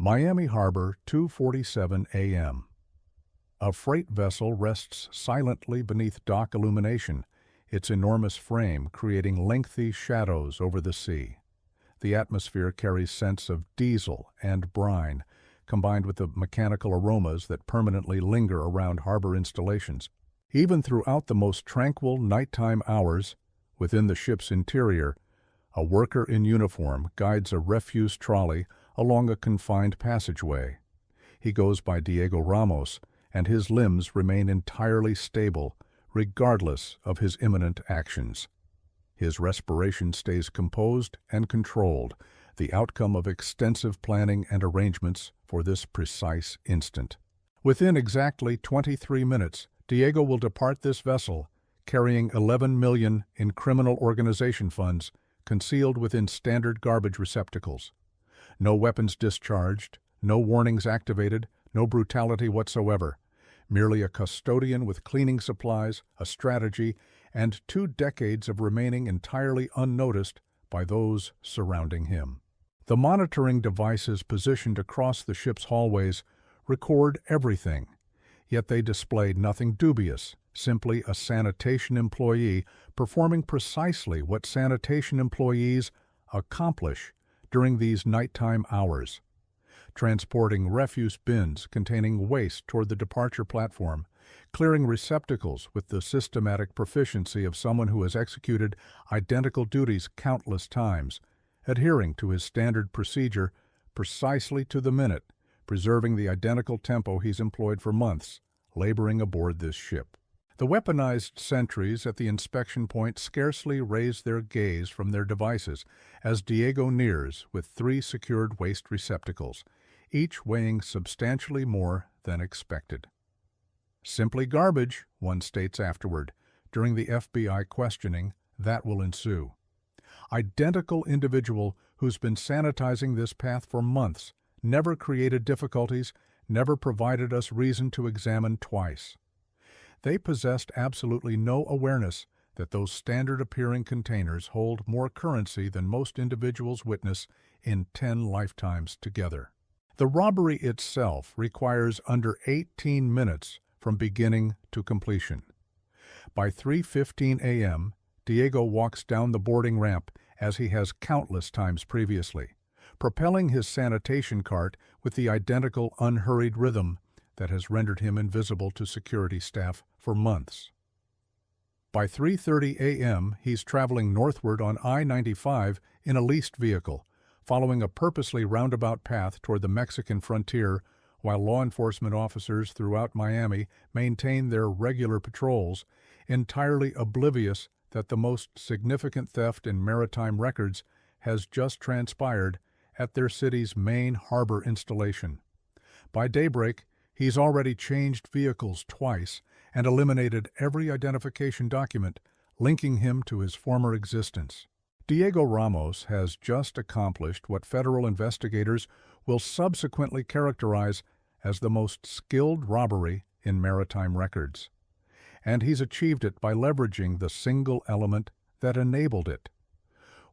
Miami Harbor, 2:47 a.m. A freight vessel rests silently beneath dock illumination, its enormous frame creating lengthy shadows over the sea. The atmosphere carries scents of diesel and brine, combined with the mechanical aromas that permanently linger around harbor installations. Even throughout the most tranquil nighttime hours, within the ship's interior, a worker in uniform guides a refuse trolley along a confined passageway. He goes by Diego Ramos, and his limbs remain entirely stable, regardless of his imminent actions. His respiration stays composed and controlled, the outcome of extensive planning and arrangements for this precise instant. Within exactly 23 minutes, Diego will depart this vessel, carrying $11 million in criminal organization funds concealed within standard garbage receptacles. No weapons discharged, no warnings activated, no brutality whatsoever. Merely a custodian with cleaning supplies, a strategy, and 2 decades of remaining entirely unnoticed by those surrounding him. The monitoring devices positioned across the ship's hallways record everything, yet they display nothing dubious, simply a sanitation employee performing precisely what sanitation employees accomplish during these nighttime hours. Transporting refuse bins containing waste toward the departure platform, clearing receptacles with the systematic proficiency of someone who has executed identical duties countless times, adhering to his standard procedure precisely to the minute, preserving the identical tempo he's employed for months, laboring aboard this ship. The weaponized sentries at the inspection point scarcely raise their gaze from their devices as Diego nears with 3 secured waste receptacles, each weighing substantially more than expected. Simply garbage, one states afterward, during the FBI questioning that will ensue. Identical individual who's been sanitizing this path for months, never created difficulties, never provided us reason to examine twice. They possessed absolutely no awareness that those standard-appearing containers hold more currency than most individuals witness in 10 lifetimes together. The robbery itself requires under 18 minutes from beginning to completion. By 3:15 a.m., Diego walks down the boarding ramp as he has countless times previously, propelling his sanitation cart with the identical unhurried rhythm that has rendered him invisible to security staff for months. By 3:30 a.m., he's traveling northward on I-95 in a leased vehicle, following a purposely roundabout path toward the Mexican frontier while law enforcement officers throughout Miami maintain their regular patrols, entirely oblivious that the most significant theft in maritime records has just transpired at their city's main harbor installation. By daybreak, he's already changed vehicles twice and eliminated every identification document linking him to his former existence. Diego Ramos has just accomplished what federal investigators will subsequently characterize as the most skilled robbery in maritime records. And he's achieved it by leveraging the single element that enabled it.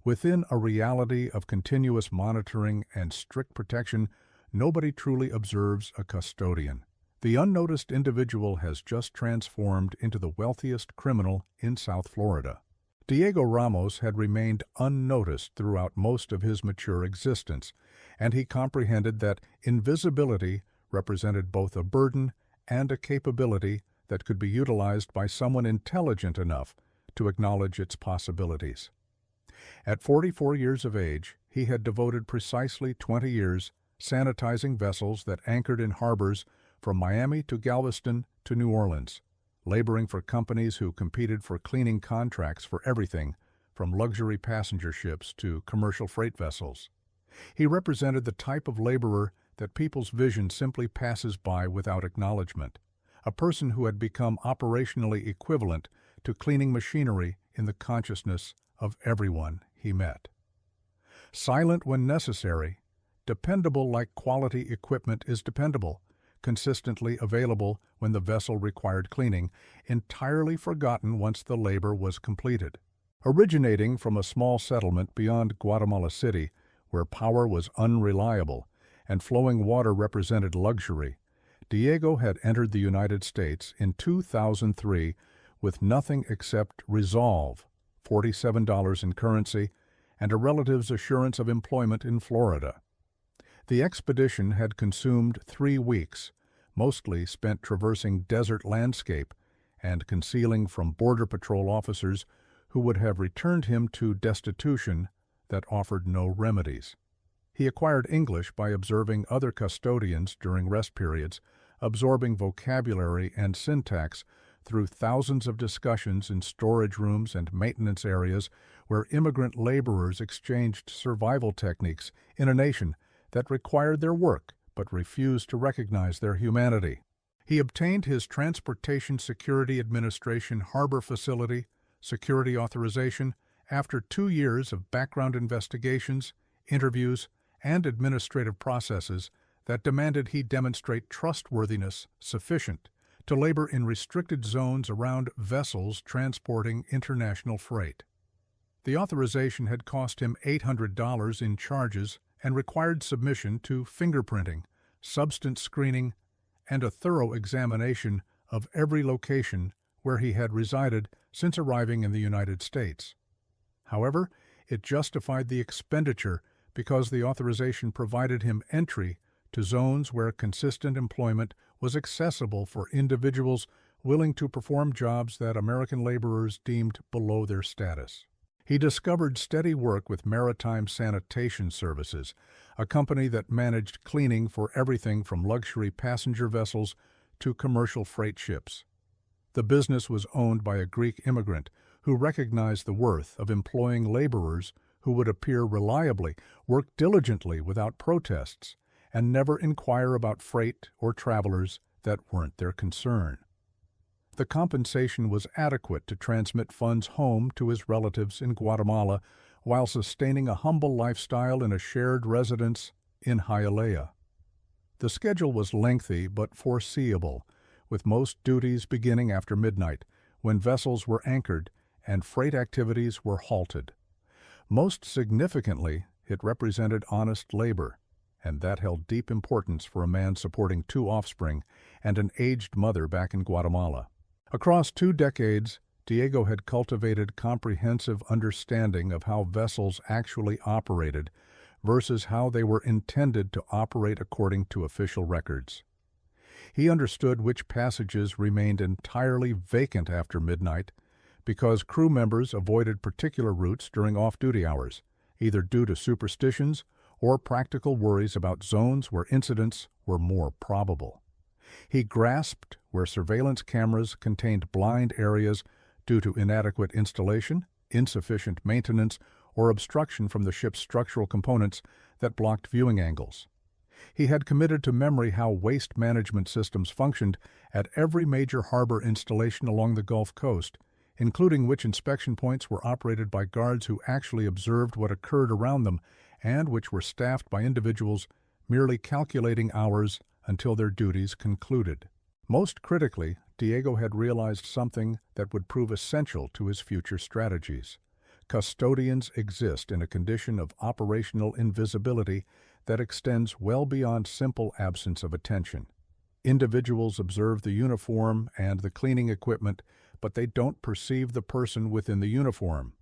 Within a reality of continuous monitoring and strict protection, nobody truly observes a custodian. The unnoticed individual has just transformed into the wealthiest criminal in South Florida. Diego Ramos had remained unnoticed throughout most of his mature existence, and he comprehended that invisibility represented both a burden and a capability that could be utilized by someone intelligent enough to acknowledge its possibilities. At 44 years of age, he had devoted precisely 20 years sanitizing vessels that anchored in harbors from Miami to Galveston to New Orleans, laboring for companies who competed for cleaning contracts for everything from luxury passenger ships to commercial freight vessels. He represented the type of laborer that people's vision simply passes by without acknowledgement, a person who had become operationally equivalent to cleaning machinery in the consciousness of everyone he met. Silent when necessary, dependable like quality equipment is dependable, consistently available when the vessel required cleaning, entirely forgotten once the labor was completed. Originating from a small settlement beyond Guatemala City, where power was unreliable, and flowing water represented luxury, Diego had entered the United States in 2003 with nothing except resolve, $47 in currency, and a relative's assurance of employment in Florida. The expedition had consumed 3 weeks, mostly spent traversing desert landscape and concealing from Border Patrol officers who would have returned him to destitution that offered no remedies. He acquired English by observing other custodians during rest periods, absorbing vocabulary and syntax through thousands of discussions in storage rooms and maintenance areas where immigrant laborers exchanged survival techniques in a nation that required their work but refused to recognize their humanity. He obtained his Transportation Security Administration harbor facility security authorization after 2 years of background investigations, interviews, and administrative processes that demanded he demonstrate trustworthiness sufficient to labor in restricted zones around vessels transporting international freight. The authorization had cost him $800 in charges and required submission to fingerprinting, substance screening, and a thorough examination of every location where he had resided since arriving in the United States. However, it justified the expenditure because the authorization provided him entry to zones where consistent employment was accessible for individuals willing to perform jobs that American laborers deemed below their status. He discovered steady work with Maritime Sanitation Services, a company that managed cleaning for everything from luxury passenger vessels to commercial freight ships. The business was owned by a Greek immigrant who recognized the worth of employing laborers who would appear reliably, work diligently without protests, and never inquire about freight or travelers that weren't their concern. The compensation was adequate to transmit funds home to his relatives in Guatemala while sustaining a humble lifestyle in a shared residence in Hialeah. The schedule was lengthy but foreseeable, with most duties beginning after midnight, when vessels were anchored and freight activities were halted. Most significantly, it represented honest labor, and that held deep importance for a man supporting 2 offspring and an aged mother back in Guatemala. Across 2 decades, Diego had cultivated comprehensive understanding of how vessels actually operated versus how they were intended to operate according to official records. He understood which passages remained entirely vacant after midnight because crew members avoided particular routes during off-duty hours, either due to superstitions or practical worries about zones where incidents were more probable. He grasped where surveillance cameras contained blind areas due to inadequate installation, insufficient maintenance, or obstruction from the ship's structural components that blocked viewing angles. He had committed to memory how waste management systems functioned at every major harbor installation along the Gulf Coast, including which inspection points were operated by guards who actually observed what occurred around them and which were staffed by individuals merely calculating hours until their duties concluded. Most critically, Diego had realized something that would prove essential to his future strategies. Custodians exist in a condition of operational invisibility that extends well beyond simple absence of attention. Individuals observe the uniform and the cleaning equipment, but they don't perceive the person within the uniform.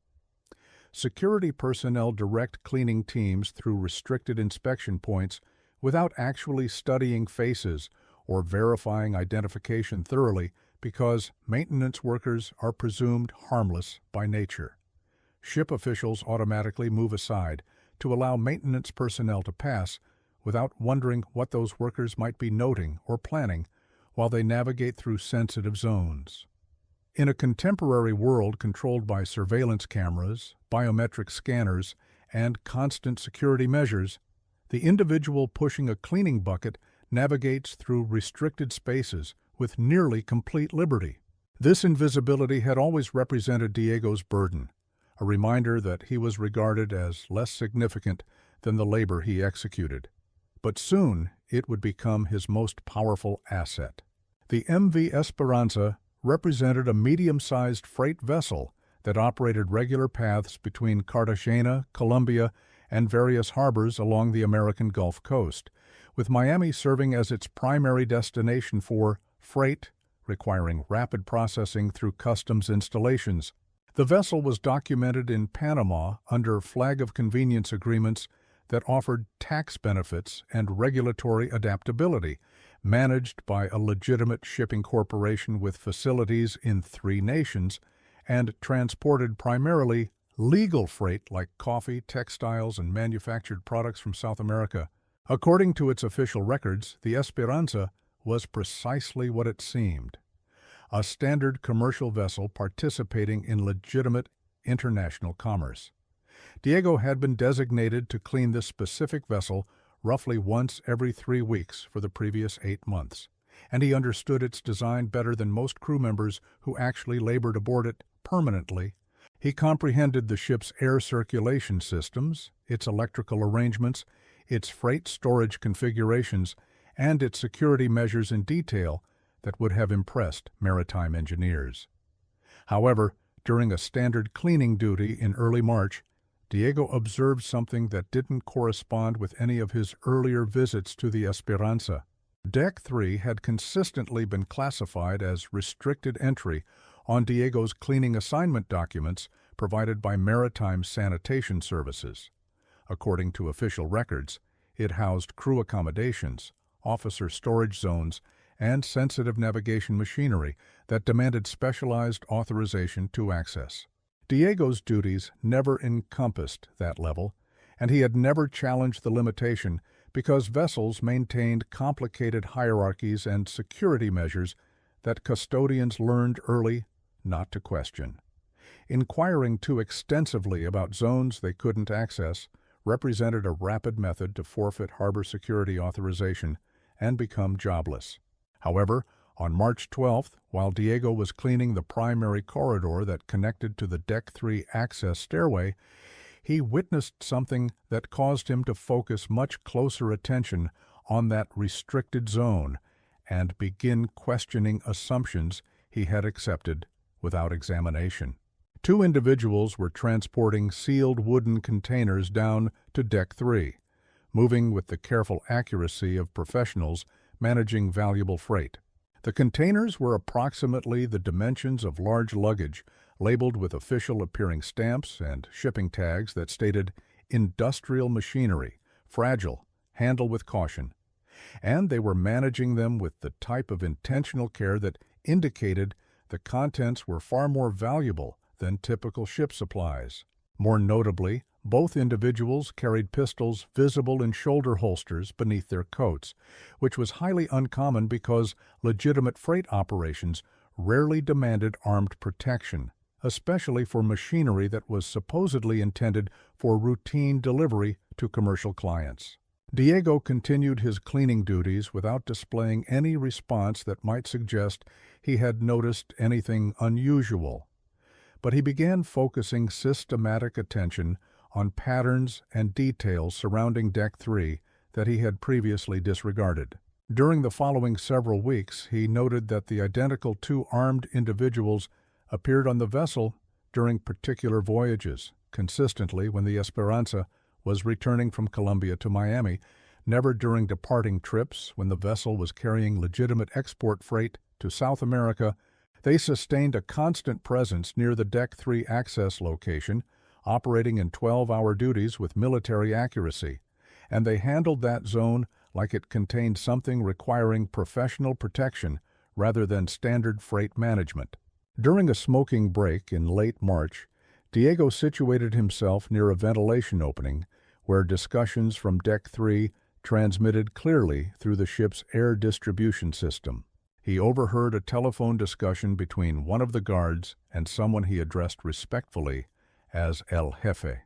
Security personnel direct cleaning teams through restricted inspection points without actually studying faces or verifying identification thoroughly because maintenance workers are presumed harmless by nature. Ship officials automatically move aside to allow maintenance personnel to pass without wondering what those workers might be noting or planning while they navigate through sensitive zones. In a contemporary world controlled by surveillance cameras, biometric scanners, and constant security measures, the individual pushing a cleaning bucket navigates through restricted spaces with nearly complete liberty. This invisibility had always represented Diego's burden, a reminder that he was regarded as less significant than the labor he executed. But soon it would become his most powerful asset. The MV Esperanza represented a medium-sized freight vessel that operated regular paths between Cartagena, Colombia, and various harbors along the American Gulf Coast, with Miami serving as its primary destination for freight, requiring rapid processing through customs installations. The vessel was documented in Panama under flag of convenience agreements that offered tax benefits and regulatory adaptability, managed by a legitimate shipping corporation with facilities in 3 nations, and transported primarily legal freight like coffee, textiles, and manufactured products from South America. According to its official records, the Esperanza was precisely what it seemed: a standard commercial vessel participating in legitimate international commerce. Diego had been designated to clean this specific vessel roughly once every 3 weeks for the previous 8 months, and he understood its design better than most crew members who actually labored aboard it permanently. He comprehended the ship's air circulation systems, its electrical arrangements, its freight storage configurations, and its security measures in detail that would have impressed maritime engineers. However, during a standard cleaning duty in early March, Diego observed something that didn't correspond with any of his earlier visits to the Esperanza. Deck 3 had consistently been classified as restricted entry on Diego's cleaning assignment documents provided by Maritime Sanitation Services. According to official records, it housed crew accommodations, officer storage zones, and sensitive navigation machinery that demanded specialized authorization to access. Diego's duties never encompassed that level, and he had never challenged the limitation because vessels maintained complicated hierarchies and security measures that custodians learned early not to question. Inquiring too extensively about zones they couldn't access represented a rapid method to forfeit harbor security authorization and become jobless. However, on March 12th, while Diego was cleaning the primary corridor that connected to the Deck 3 access stairway, he witnessed something that caused him to focus much closer attention on that restricted zone and begin questioning assumptions he had accepted without examination. 2 individuals were transporting sealed wooden containers down to Deck 3, moving with the careful accuracy of professionals managing valuable freight. The containers were approximately the dimensions of large luggage, labeled with official-appearing stamps and shipping tags that stated "industrial machinery, fragile, handle with caution." And they were managing them with the type of intentional care that indicated the contents were far more valuable than typical ship supplies. More notably, both individuals carried pistols visible in shoulder holsters beneath their coats, which was highly uncommon because legitimate freight operations rarely demanded armed protection, especially for machinery that was supposedly intended for routine delivery to commercial clients. Diego continued his cleaning duties without displaying any response that might suggest he had noticed anything unusual. But he began focusing systematic attention on patterns and details surrounding Deck 3 that he had previously disregarded. During the following several weeks, he noted that the identical 2 armed individuals appeared on the vessel during particular voyages, consistently when the Esperanza was returning from Colombia to Miami, never during departing trips when the vessel was carrying legitimate export freight to South America. They sustained a constant presence near the Deck 3 access location, operating in 12-hour duties with military accuracy, and they handled that zone like it contained something requiring professional protection rather than standard freight management. During a smoking break in late March, Diego situated himself near a ventilation opening where discussions from Deck 3 transmitted clearly through the ship's air distribution system. He overheard a telephone discussion between one of the guards and someone he addressed respectfully as El Jefe.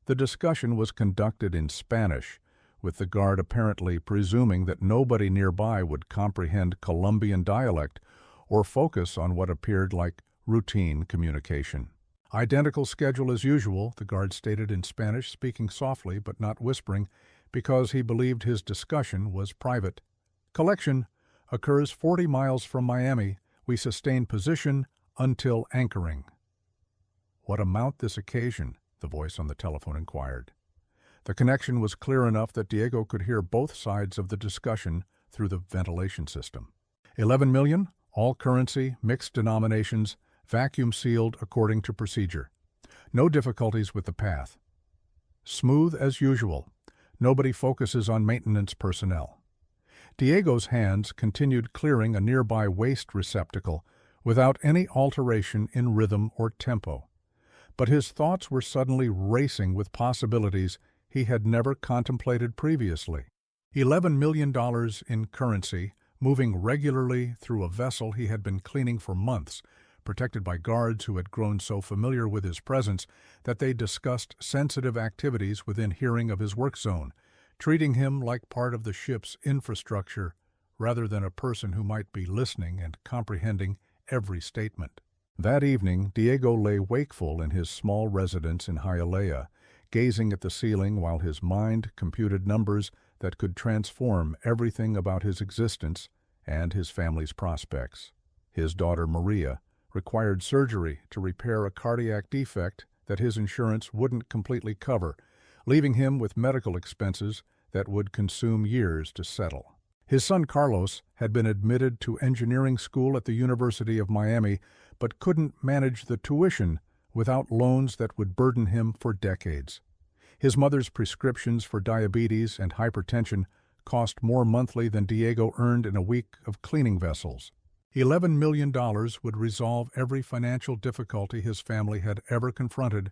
The discussion was conducted in Spanish, with the guard apparently presuming that nobody nearby would comprehend Colombian dialect or focus on what appeared like routine communication. "Identical schedule as usual," the guard stated in Spanish, speaking softly but not whispering, because he believed his discussion was private. "Collection occurs 40 miles from Miami. We sustain position until anchoring." "What amount this occasion?" the voice on the telephone inquired. The connection was clear enough that Diego could hear both sides of the discussion through the ventilation system. 11 million, all currency, mixed denominations, vacuum sealed according to procedure. No difficulties with the path. Smooth as usual. Nobody focuses on maintenance personnel. Diego's hands continued clearing a nearby waste receptacle without any alteration in rhythm or tempo. But his thoughts were suddenly racing with possibilities he had never contemplated previously. $11 million in currency, moving regularly through a vessel he had been cleaning for months, protected by guards who had grown so familiar with his presence that they discussed sensitive activities within hearing of his work zone, treating him like part of the ship's infrastructure rather than a person who might be listening and comprehending every statement. That evening, Diego lay wakeful in his small residence in Hialeah, gazing at the ceiling while his mind computed numbers that could transform everything about his existence and his family's prospects. His daughter Maria required surgery to repair a cardiac defect that his insurance wouldn't completely cover, leaving him with medical expenses that would consume years to settle. His son Carlos had been admitted to engineering school at the University of Miami, but couldn't manage the tuition without loans that would burden him for decades. His mother's prescriptions for diabetes and hypertension cost more monthly than Diego earned in a week of cleaning vessels. $11 million would resolve every financial difficulty his family had ever confronted,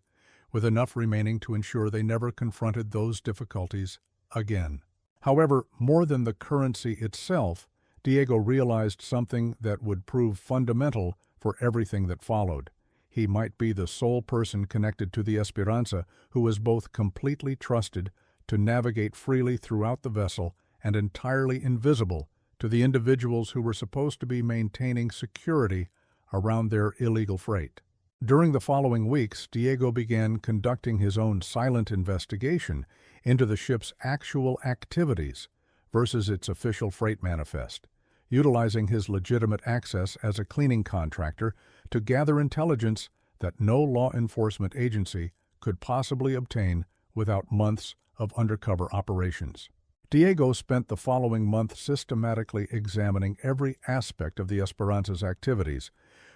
with enough remaining to ensure they never confronted those difficulties again. However, more than the currency itself, Diego realized something that would prove fundamental for everything that followed. He might be the sole person connected to the Esperanza who was both completely trusted to navigate freely throughout the vessel and entirely invisible to the individuals who were supposed to be maintaining security around their illegal freight. During the following weeks, Diego began conducting his own silent investigation into the ship's actual activities versus its official freight manifest, utilizing his legitimate access as a cleaning contractor to gather intelligence that no law enforcement agency could possibly obtain without months of undercover operations. Diego spent the following month systematically examining every aspect of the Esperanza's activities,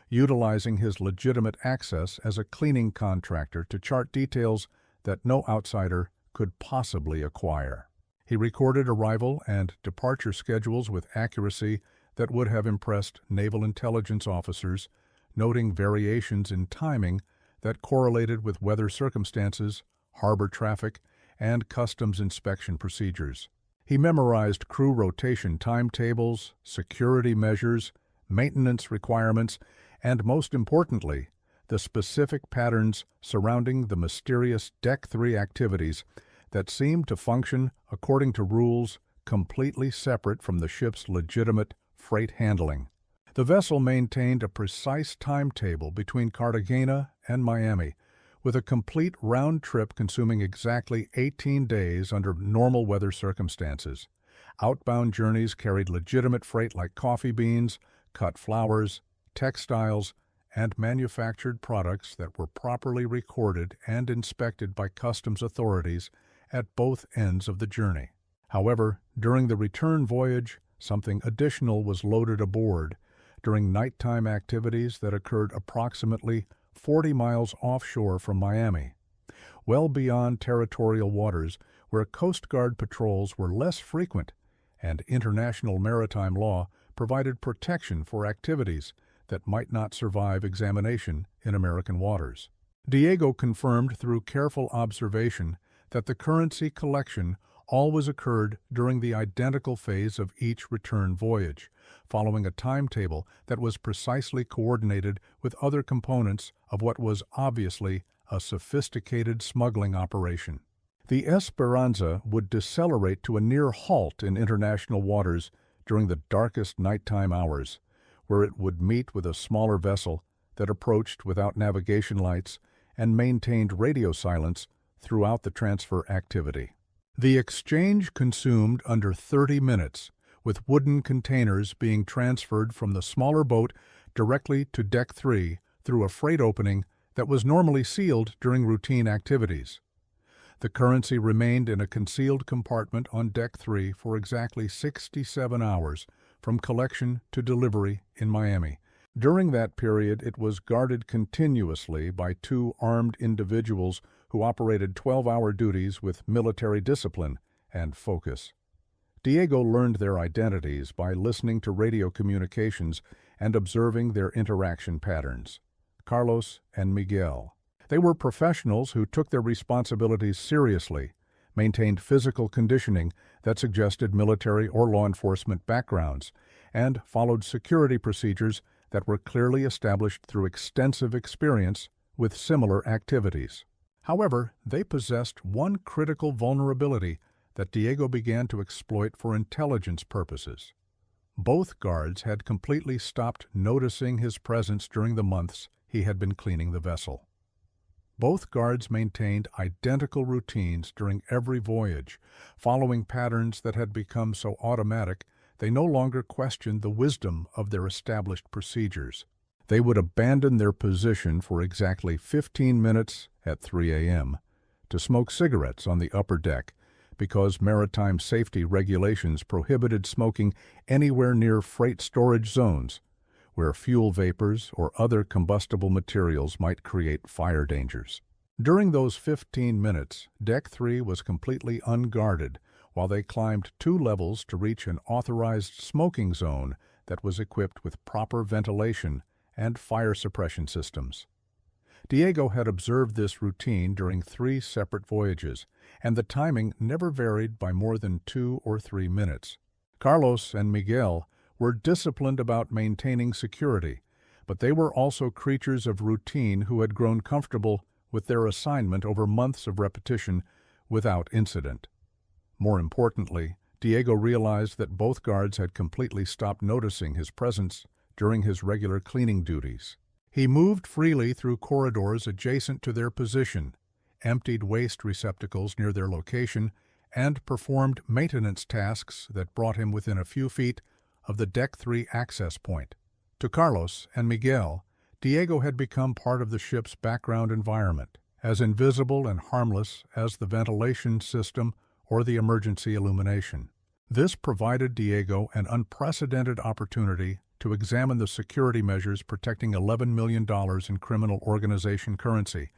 utilizing his legitimate access as a cleaning contractor to chart details that no outsider could possibly acquire. He recorded arrival and departure schedules with accuracy that would have impressed naval intelligence officers, noting variations in timing that correlated with weather circumstances, harbor traffic, and customs inspection procedures. He memorized crew rotation timetables, security measures, maintenance requirements, and most importantly, the specific patterns surrounding the mysterious Deck 3 activities that seemed to function according to rules completely separate from the ship's legitimate freight handling. The vessel maintained a precise timetable between Cartagena and Miami, with a complete round trip consuming exactly 18 days under normal weather circumstances. Outbound journeys carried legitimate freight like coffee beans, cut flowers, textiles, and manufactured products that were properly recorded and inspected by customs authorities at both ends of the journey. However, during the return voyage, something additional was loaded aboard during nighttime activities that occurred approximately 40 miles offshore from Miami, well beyond territorial waters where Coast Guard patrols were less frequent and international maritime law provided protection for activities that might not survive examination in American waters. Diego confirmed through careful observation that the currency collection always occurred during the identical phase of each return voyage, following a timetable that was precisely coordinated with other components of what was obviously a sophisticated smuggling operation. The Esperanza would decelerate to a near halt in international waters during the darkest nighttime hours, where it would meet with a smaller vessel that approached without navigation lights and maintained radio silence throughout the transfer activity. The exchange consumed under 30 minutes, with wooden containers being transferred from the smaller boat directly to Deck 3 through a freight opening that was normally sealed during routine activities. The currency remained in a concealed compartment on Deck 3 for exactly 67 hours, from collection to delivery in Miami. During that period, it was guarded continuously by two armed individuals who operated 12-hour duties with military discipline and focus. Diego learned their identities by listening to radio communications and observing their interaction patterns. Carlos and Miguel. They were professionals who took their responsibilities seriously, maintained physical conditioning that suggested military or law enforcement backgrounds, and followed security procedures that were clearly established through extensive experience with similar activities. However, they possessed one critical vulnerability that Diego began to exploit for intelligence purposes. Both guards had completely stopped noticing his presence during the months he had been cleaning the vessel. Both guards maintained identical routines during every voyage, following patterns that had become so automatic they no longer questioned the wisdom of their established procedures. They would abandon their position for exactly 15 minutes at 3 a.m. to smoke cigarettes on the upper deck because maritime safety regulations prohibited smoking anywhere near freight storage zones, where fuel vapors or other combustible materials might create fire dangers. During those 15 minutes, Deck 3 was completely unguarded while they climbed 2 levels to reach an authorized smoking zone that was equipped with proper ventilation and fire suppression systems. Diego had observed this routine during 3 separate voyages, and the timing never varied by more than 2 or 3 minutes. Carlos and Miguel were disciplined about maintaining security, but they were also creatures of routine who had grown comfortable with their assignment over months of repetition without incident. More importantly, Diego realized that both guards had completely stopped noticing his presence during his regular cleaning duties. He moved freely through corridors adjacent to their position, emptied waste receptacles near their location, and performed maintenance tasks that brought him within a few feet of the Deck 3 access point. To Carlos and Miguel, Diego had become part of the ship's background environment, as invisible and harmless as the ventilation system or the emergency illumination. This provided Diego an unprecedented opportunity to examine the security measures protecting $11 million in criminal organization currency,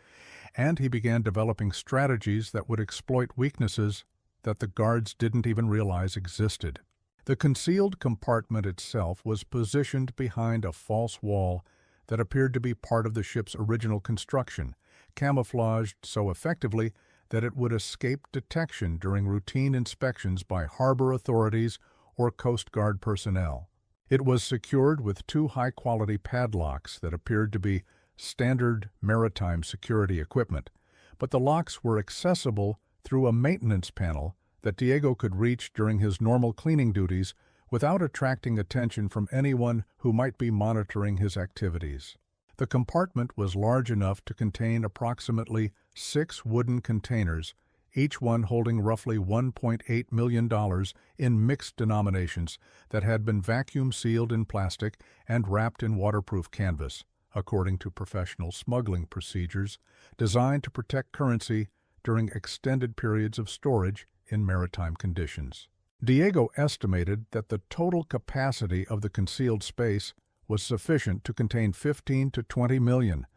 and he began developing strategies that would exploit weaknesses that the guards didn't even realize existed. The concealed compartment itself was positioned behind a false wall that appeared to be part of the ship's original construction, camouflaged so effectively that it would escape detection during routine inspections by harbor authorities or Coast Guard personnel. It was secured with 2 high-quality padlocks that appeared to be standard maritime security equipment, but the locks were accessible through a maintenance panel that Diego could reach during his normal cleaning duties without attracting attention from anyone who might be monitoring his activities. The compartment was large enough to contain approximately 6 wooden containers, each one holding roughly $1.8 million in mixed denominations that had been vacuum sealed in plastic and wrapped in waterproof canvas, according to professional smuggling procedures designed to protect currency during extended periods of storage in maritime conditions. Diego estimated that the total capacity of the concealed space was sufficient to contain 15 to 20 million,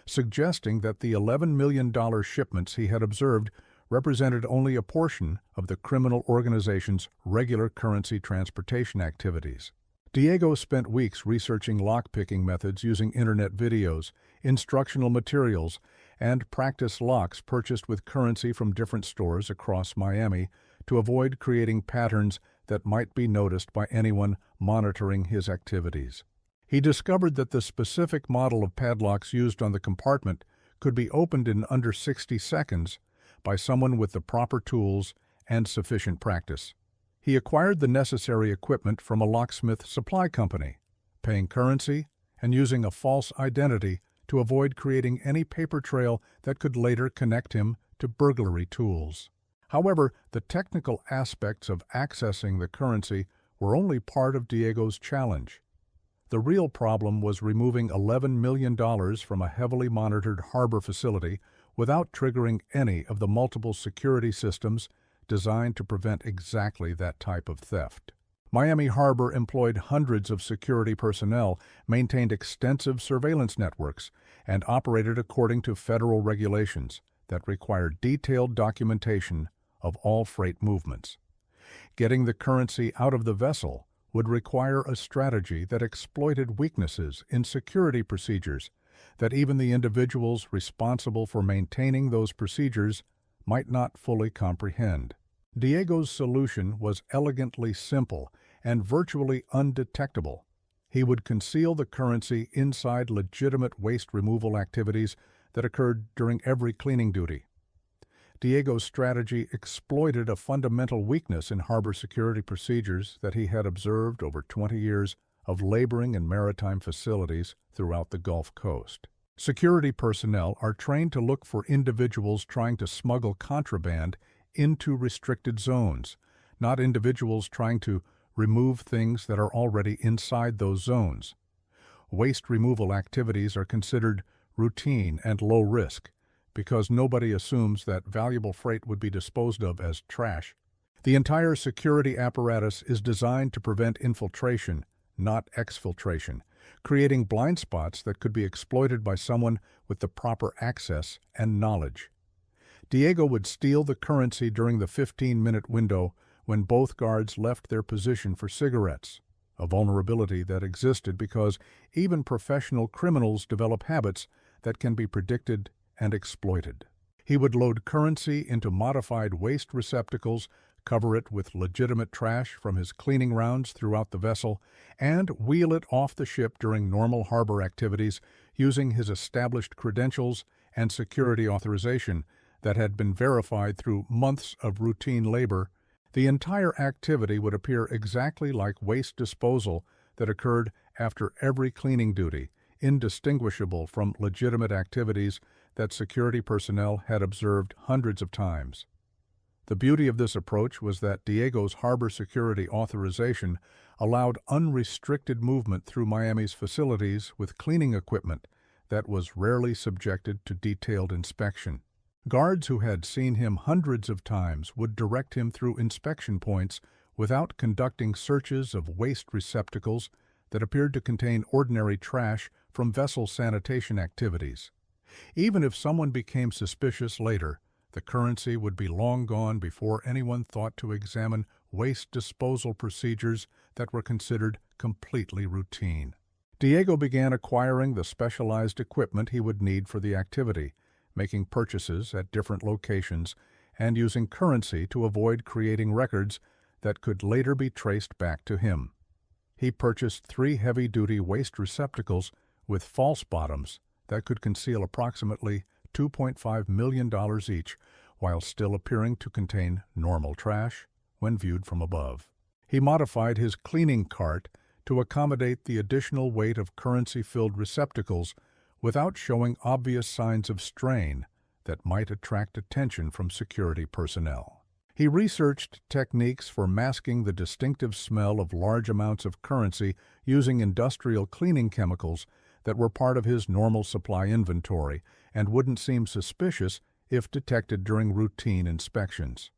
suggesting that the $11 million shipments he had observed represented only a portion of the criminal organization's regular currency transportation activities. Diego spent weeks researching lockpicking methods using internet videos, instructional materials, and practice locks purchased with currency from different stores across Miami to avoid creating patterns that might be noticed by anyone monitoring his activities. He discovered that the specific model of padlocks used on the compartment could be opened in under 60 seconds by someone with the proper tools and sufficient practice. He acquired the necessary equipment from a locksmith supply company, paying currency and using a false identity to avoid creating any paper trail that could later connect him to burglary tools. However, the technical aspects of accessing the currency were only part of Diego's challenge. The real problem was removing $11 million from a heavily monitored harbor facility without triggering any of the multiple security systems designed to prevent exactly that type of theft. Miami Harbor employed hundreds of security personnel, maintained extensive surveillance networks, and operated according to federal regulations that required detailed documentation of all freight movements. Getting the currency out of the vessel would require a strategy that exploited weaknesses in security procedures that even the individuals responsible for maintaining those procedures might not fully comprehend. Diego's solution was elegantly simple and virtually undetectable. He would conceal the currency inside legitimate waste removal activities that occurred during every cleaning duty. Diego's strategy exploited a fundamental weakness in harbor security procedures that he had observed over 20 years of laboring in maritime facilities throughout the Gulf Coast. Security personnel are trained to look for individuals trying to smuggle contraband into restricted zones, not individuals trying to remove things that are already inside those zones. Waste removal activities are considered routine and low risk because nobody assumes that valuable freight would be disposed of as trash. The entire security apparatus is designed to prevent infiltration, not exfiltration, creating blind spots that could be exploited by someone with the proper access and knowledge. Diego would steal the currency during the 15-minute window when both guards left their position for cigarettes, a vulnerability that existed because even professional criminals develop habits that can be predicted and exploited. He would load currency into modified waste receptacles, cover it with legitimate trash from his cleaning rounds throughout the vessel, and wheel it off the ship during normal harbor activities using his established credentials and security authorization that had been verified through months of routine labor. The entire activity would appear exactly like waste disposal that occurred after every cleaning duty, indistinguishable from legitimate activities that security personnel had observed hundreds of times. The beauty of this approach was that Diego's harbor security authorization allowed unrestricted movement through Miami's facilities with cleaning equipment that was rarely subjected to detailed inspection. Guards who had seen him hundreds of times would direct him through inspection points without conducting searches of waste receptacles that appeared to contain ordinary trash from vessel sanitation activities. Even if someone became suspicious later, the currency would be long gone before anyone thought to examine waste disposal procedures that were considered completely routine. Diego began acquiring the specialized equipment he would need for the activity, making purchases at different locations, and using currency to avoid creating records that could later be traced back to him. He purchased 3 heavy-duty waste receptacles with false bottoms that could conceal approximately $2.5 million each, while still appearing to contain normal trash when viewed from above. He modified his cleaning cart to accommodate the additional weight of currency-filled receptacles without showing obvious signs of strain that might attract attention from security personnel. He researched techniques for masking the distinctive smell of large amounts of currency using industrial cleaning chemicals that were part of his normal supply inventory and wouldn't seem suspicious if detected during routine inspections.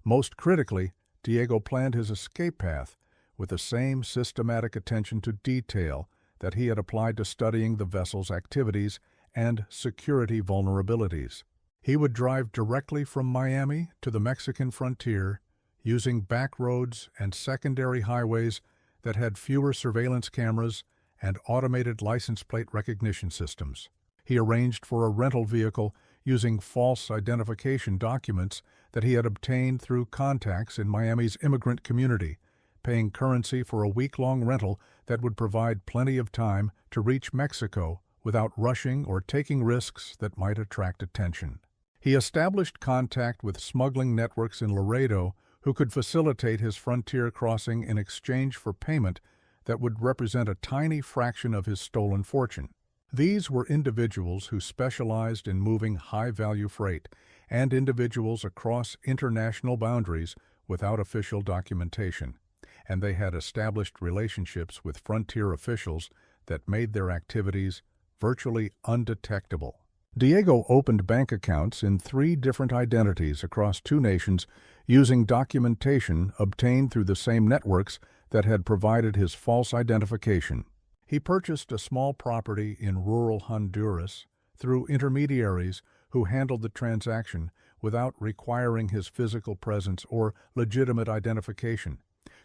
Most critically, Diego planned his escape path with the same systematic attention to detail that he had applied to studying the vessel's activities and security vulnerabilities. He would drive directly from Miami to the Mexican frontier, using back roads and secondary highways that had fewer surveillance cameras and automated license plate recognition systems. He arranged for a rental vehicle using false identification documents that he had obtained through contacts in Miami's immigrant community, paying currency for a week-long rental that would provide plenty of time to reach Mexico without rushing or taking risks that might attract attention. He established contact with smuggling networks in Laredo who could facilitate his frontier crossing in exchange for payment that would represent a tiny fraction of his stolen fortune. These were individuals who specialized in moving high-value freight and individuals across international boundaries without official documentation, and they had established relationships with frontier officials that made their activities virtually undetectable. Diego opened bank accounts in 3 different identities across 2 nations using documentation obtained through the same networks that had provided his false identification. He purchased a small property in rural Honduras through intermediaries who handled the transaction without requiring his physical presence or legitimate identification,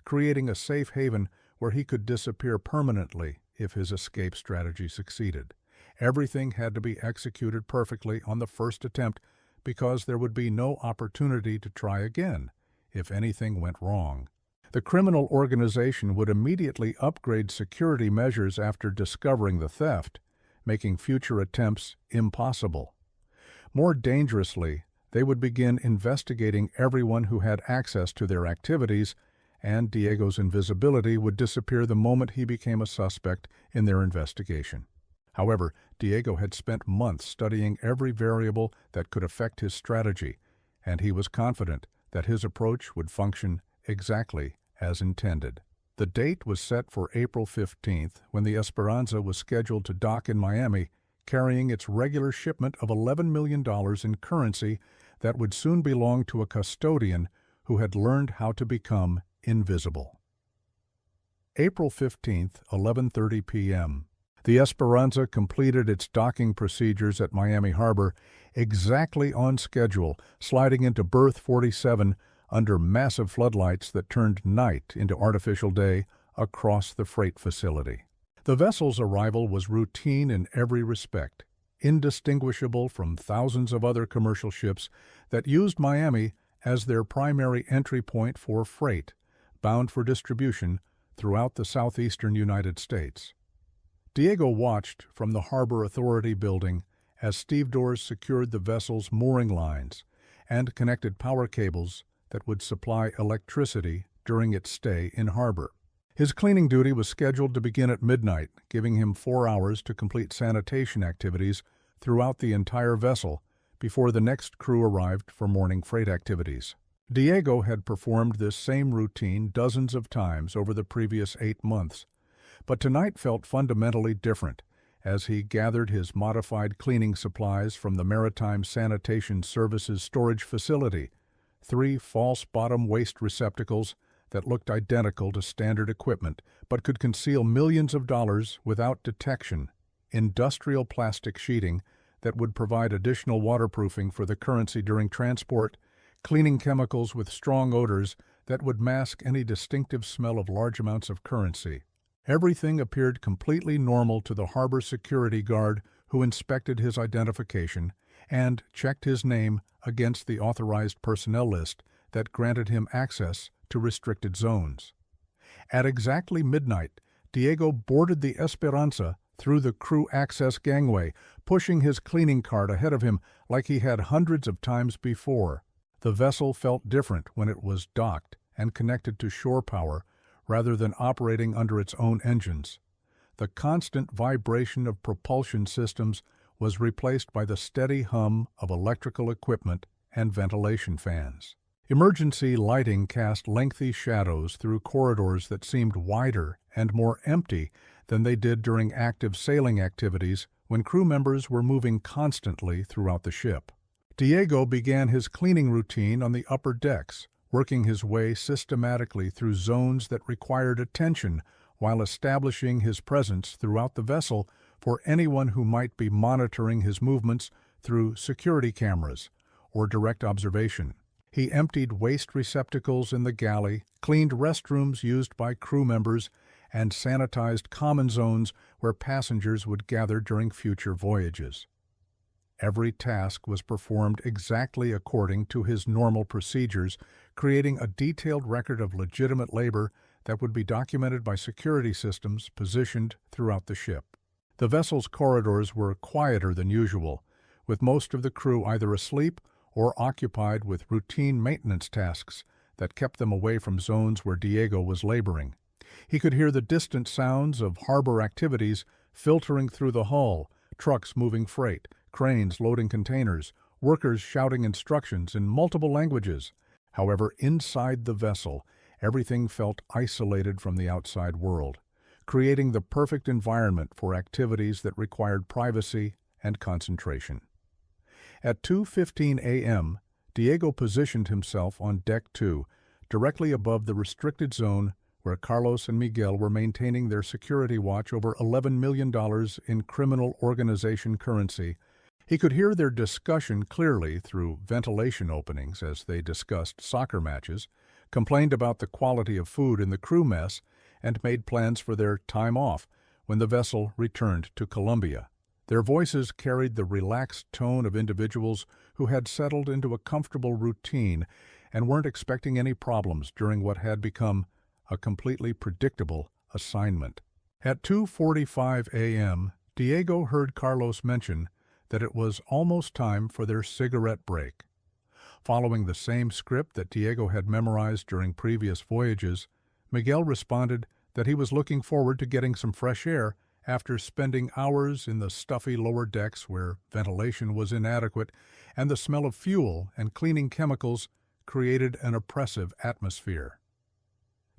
creating a safe haven where he could disappear permanently if his escape strategy succeeded. Everything had to be executed perfectly on the first attempt because there would be no opportunity to try again if anything went wrong. The criminal organization would immediately upgrade security measures after discovering the theft, making future attempts impossible. More dangerously, they would begin investigating everyone who had access to their activities, and Diego's invisibility would disappear the moment he became a suspect in their investigation. However, Diego had spent months studying every variable that could affect his strategy, and he was confident that his approach would function exactly as intended. The date was set for April 15th, when the Esperanza was scheduled to dock in Miami, carrying its regular shipment of $11 million in currency that would soon belong to a custodian who had learned how to become invisible. April 15th, 11:30 p.m. The Esperanza completed its docking procedures at Miami Harbor exactly on schedule, sliding into berth 47 under massive floodlights that turned night into artificial day across the freight facility. The vessel's arrival was routine in every respect, indistinguishable from thousands of other commercial ships that used Miami as their primary entry point for freight, bound for distribution throughout the southeastern United States. Diego watched from the Harbor Authority building as stevedores secured the vessel's mooring lines and connected power cables that would supply electricity during its stay in harbor. His cleaning duty was scheduled to begin at midnight, giving him 4 hours to complete sanitation activities throughout the entire vessel before the next crew arrived for morning freight activities. Diego had performed this same routine dozens of times over the previous 8 months, but tonight felt fundamentally different as he gathered his modified cleaning supplies from the Maritime Sanitation Services storage facility, 3 false bottom waste receptacles that looked identical to standard equipment but could conceal millions of dollars without detection, industrial plastic sheeting that would provide additional waterproofing for the currency during transport, cleaning chemicals with strong odors that would mask any distinctive smell of large amounts of currency. Everything appeared completely normal to the harbor security guard who inspected his identification and checked his name against the authorized personnel list that granted him access to restricted zones. At exactly midnight, Diego boarded the Esperanza through the crew access gangway, pushing his cleaning cart ahead of him like he had hundreds of times before. The vessel felt different when it was docked and connected to shore power rather than operating under its own engines. The constant vibration of propulsion systems was replaced by the steady hum of electrical equipment and ventilation fans. Emergency lighting cast lengthy shadows through corridors that seemed wider and more empty than they did during active sailing activities when crew members were moving constantly throughout the ship. Diego began his cleaning routine on the upper decks, working his way systematically through zones that required attention while establishing his presence throughout the vessel for anyone who might be monitoring his movements through security cameras or direct observation. He emptied waste receptacles in the galley, cleaned restrooms used by crew members, and sanitized common zones where passengers would gather during future voyages. Every task was performed exactly according to his normal procedures, creating a detailed record of legitimate labor that would be documented by security systems positioned throughout the ship. The vessel's corridors were quieter than usual, with most of the crew either asleep or occupied with routine maintenance tasks that kept them away from zones where Diego was laboring. He could hear the distant sounds of harbor activities filtering through the hull, trucks moving freight, cranes loading containers, workers shouting instructions in multiple languages. However, inside the vessel, everything felt isolated from the outside world, creating the perfect environment for activities that required privacy and concentration. At 2:15 a.m., Diego positioned himself on Deck 2, directly above the restricted zone where Carlos and Miguel were maintaining their security watch over $11 million in criminal organization currency. He could hear their discussion clearly through ventilation openings as they discussed soccer matches, complained about the quality of food in the crew mess, and made plans for their time off when the vessel returned to Colombia. Their voices carried the relaxed tone of individuals who had settled into a comfortable routine and weren't expecting any problems during what had become a completely predictable assignment. At 2:45 a.m., Diego heard Carlos mention that it was almost time for their cigarette break. Following the same script that Diego had memorized during previous voyages, Miguel responded that he was looking forward to getting some fresh air after spending hours in the stuffy lower decks where ventilation was inadequate and the smell of fuel and cleaning chemicals created an oppressive atmosphere.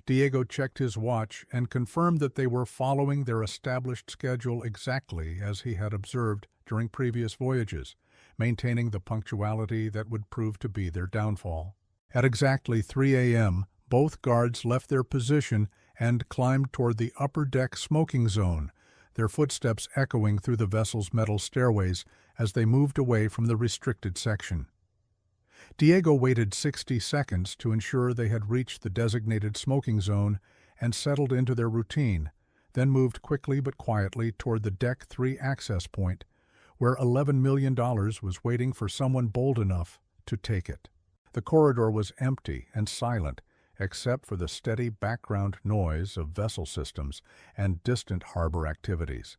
Diego checked his watch and confirmed that they were following their established schedule exactly as he had observed during previous voyages, maintaining the punctuality that would prove to be their downfall. At exactly 3 a.m., both guards left their position and climbed toward the upper deck smoking zone, their footsteps echoing through the vessel's metal stairways as they moved away from the restricted section. Diego waited 60 seconds to ensure they had reached the designated smoking zone and settled into their routine, then moved quickly but quietly toward the Deck 3 access point, where $11 million was waiting for someone bold enough to take it. The corridor was empty and silent, except for the steady background noise of vessel systems and distant harbor activities.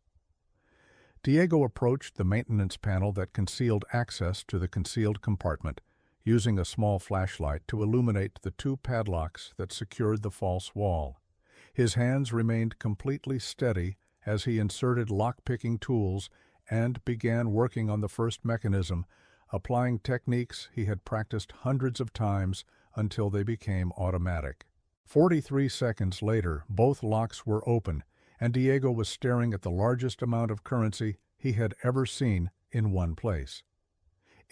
Diego approached the maintenance panel that concealed access to the concealed compartment, using a small flashlight to illuminate the two padlocks that secured the false wall. His hands remained completely steady as he inserted lock-picking tools and began working on the first mechanism, applying techniques he had practiced hundreds of times until they became automatic. 43 seconds later, both locks were open, and Diego was staring at the largest amount of currency he had ever seen in one place.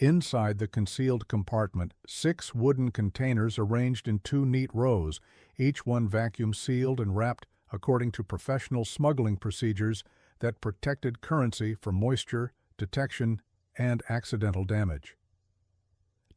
Inside the concealed compartment, 6 wooden containers arranged in 2 neat rows, each one vacuum-sealed and wrapped according to professional smuggling procedures that protected currency from moisture, detection, and accidental damage.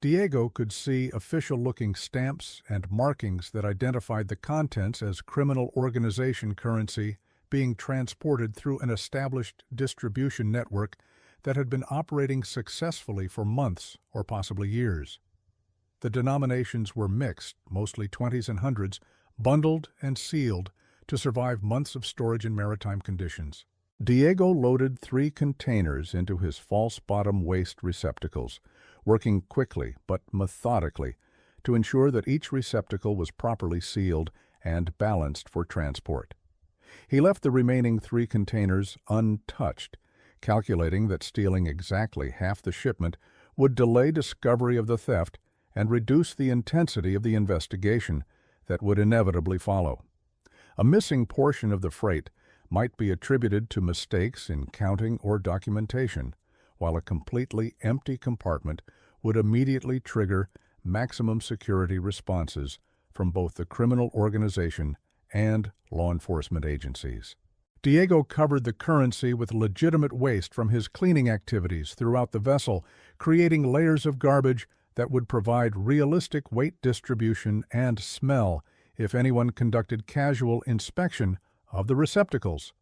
Diego could see official-looking stamps and markings that identified the contents as criminal organization currency being transported through an established distribution network that had been operating successfully for months or possibly years. The denominations were mixed, mostly 20s and 100s, bundled and sealed to survive months of storage in maritime conditions. Diego loaded 3 containers into his false bottom waste receptacles, working quickly but methodically to ensure that each receptacle was properly sealed and balanced for transport. He left the remaining 3 containers untouched, calculating that stealing exactly half the shipment would delay discovery of the theft and reduce the intensity of the investigation that would inevitably follow. A missing portion of the freight might be attributed to mistakes in counting or documentation, while a completely empty compartment would immediately trigger maximum security responses from both the criminal organization and law enforcement agencies. Diego covered the currency with legitimate waste from his cleaning activities throughout the vessel, creating layers of garbage that would provide realistic weight distribution and smell if anyone conducted casual inspection of the receptacles.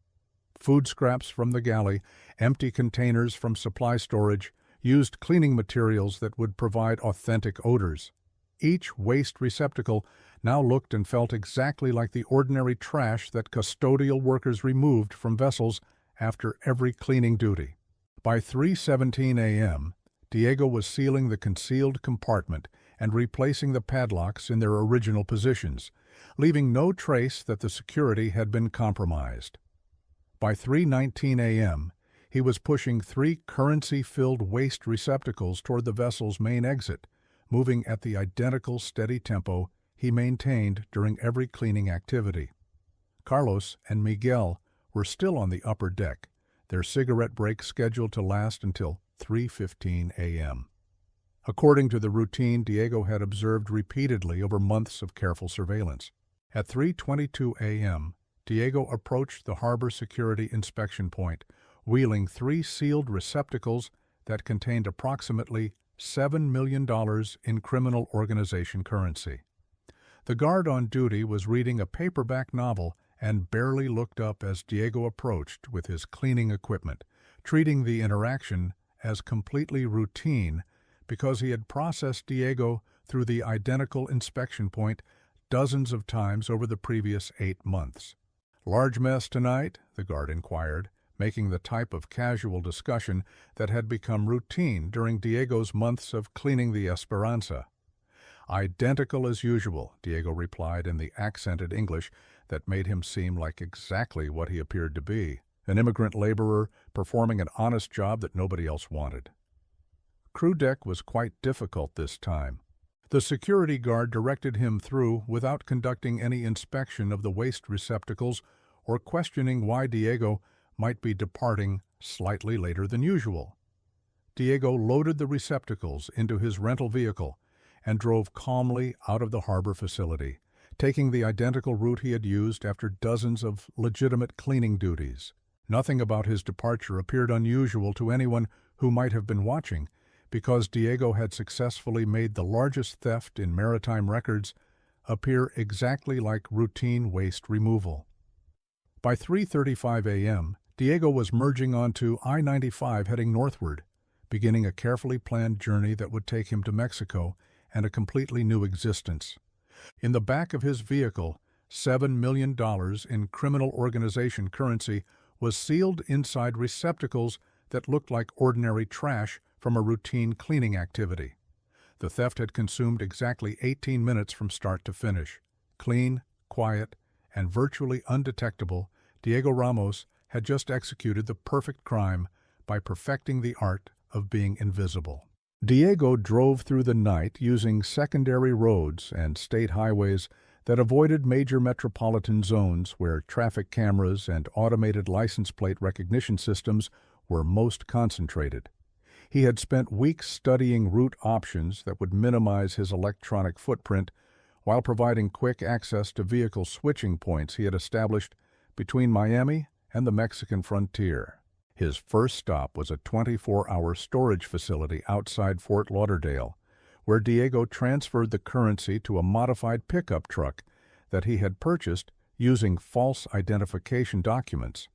Food scraps from the galley, empty containers from supply storage, used cleaning materials that would provide authentic odors. Each waste receptacle now looked and felt exactly like the ordinary trash that custodial workers removed from vessels after every cleaning duty. By 3:17 a.m., Diego was sealing the concealed compartment and replacing the padlocks in their original positions, leaving no trace that the security had been compromised. By 3:19 a.m., he was pushing 3 currency-filled waste receptacles toward the vessel's main exit, moving at the identical steady tempo he maintained during every cleaning activity. Carlos and Miguel were still on the upper deck, their cigarette break scheduled to last until 3:15 a.m. According to the routine Diego had observed repeatedly over months of careful surveillance. At 3:22 a.m., Diego approached the harbor security inspection point, wheeling 3 sealed receptacles that contained approximately $7 million in criminal organization currency. The guard on duty was reading a paperback novel and barely looked up as Diego approached with his cleaning equipment, treating the interaction as completely routine because he had processed Diego through the identical inspection point dozens of times over the previous 8 months. "Large mess tonight?" the guard inquired, making the type of casual discussion that had become routine during Diego's months of cleaning the Esperanza. "Identical as usual," Diego replied in the accented English that made him seem like exactly what he appeared to be, an immigrant laborer performing an honest job that nobody else wanted. Crew deck was quite difficult this time. The security guard directed him through without conducting any inspection of the waste receptacles or questioning why Diego might be departing slightly later than usual. Diego loaded the receptacles into his rental vehicle and drove calmly out of the harbor facility, taking the identical route he had used after dozens of legitimate cleaning duties. Nothing about his departure appeared unusual to anyone who might have been watching, because Diego had successfully made the largest theft in maritime records appear exactly like routine waste removal. By 3:35 a.m., Diego was merging onto I-95 heading northward, beginning a carefully planned journey that would take him to Mexico and a completely new existence. In the back of his vehicle, $7 million in criminal organization currency was sealed inside receptacles that looked like ordinary trash from a routine cleaning activity. The theft had consumed exactly 18 minutes from start to finish. Clean, quiet, and virtually undetectable, Diego Ramos had just executed the perfect crime by perfecting the art of being invisible. Diego drove through the night using secondary roads and state highways that avoided major metropolitan zones where traffic cameras and automated license plate recognition systems were most concentrated. He had spent weeks studying route options that would minimize his electronic footprint while providing quick access to vehicle switching points he had established between Miami and the Mexican frontier. His first stop was a 24-hour storage facility outside Fort Lauderdale, where Diego transferred the currency to a modified pickup truck that he had purchased using false identification documents.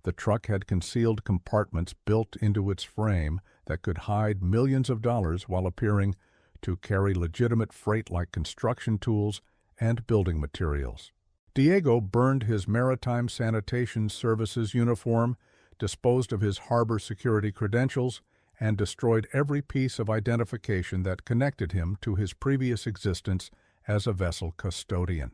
The truck had concealed compartments built into its frame that could hide millions of dollars while appearing to carry legitimate freight like construction tools and building materials. Diego burned his Maritime Sanitation Services uniform, disposed of his harbor security credentials, and destroyed every piece of identification that connected him to his previous existence as a vessel custodian.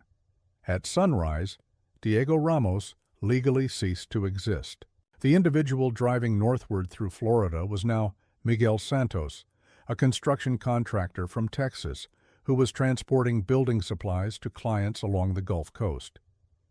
At sunrise, Diego Ramos legally ceased to exist. The individual driving northward through Florida was now Miguel Santos, a construction contractor from Texas who was transporting building supplies to clients along the Gulf Coast.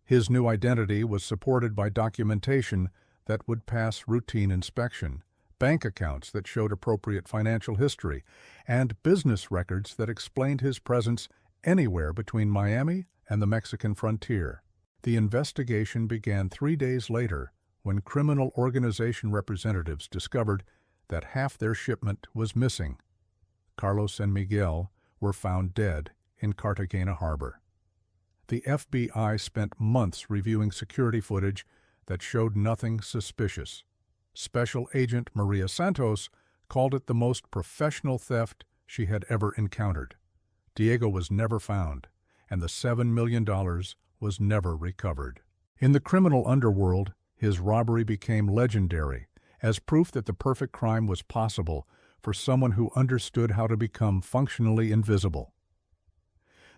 His new identity was supported by documentation that would pass routine inspection, bank accounts that showed appropriate financial history, and business records that explained his presence anywhere between Miami and the Mexican frontier. The investigation began 3 days later when criminal organization representatives discovered that half their shipment was missing. Carlos and Miguel were found dead in Cartagena Harbor. The FBI spent months reviewing security footage that showed nothing suspicious. Special Agent Maria Santos called it the most professional theft she had ever encountered. Diego was never found, and the $7 million was never recovered. In the criminal underworld, his robbery became legendary as proof that the perfect crime was possible for someone who understood how to become functionally invisible.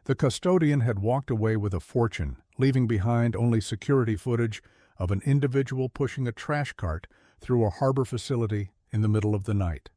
The custodian had walked away with a fortune, leaving behind only security footage of an individual pushing a trash cart through a harbor facility in the middle of the night.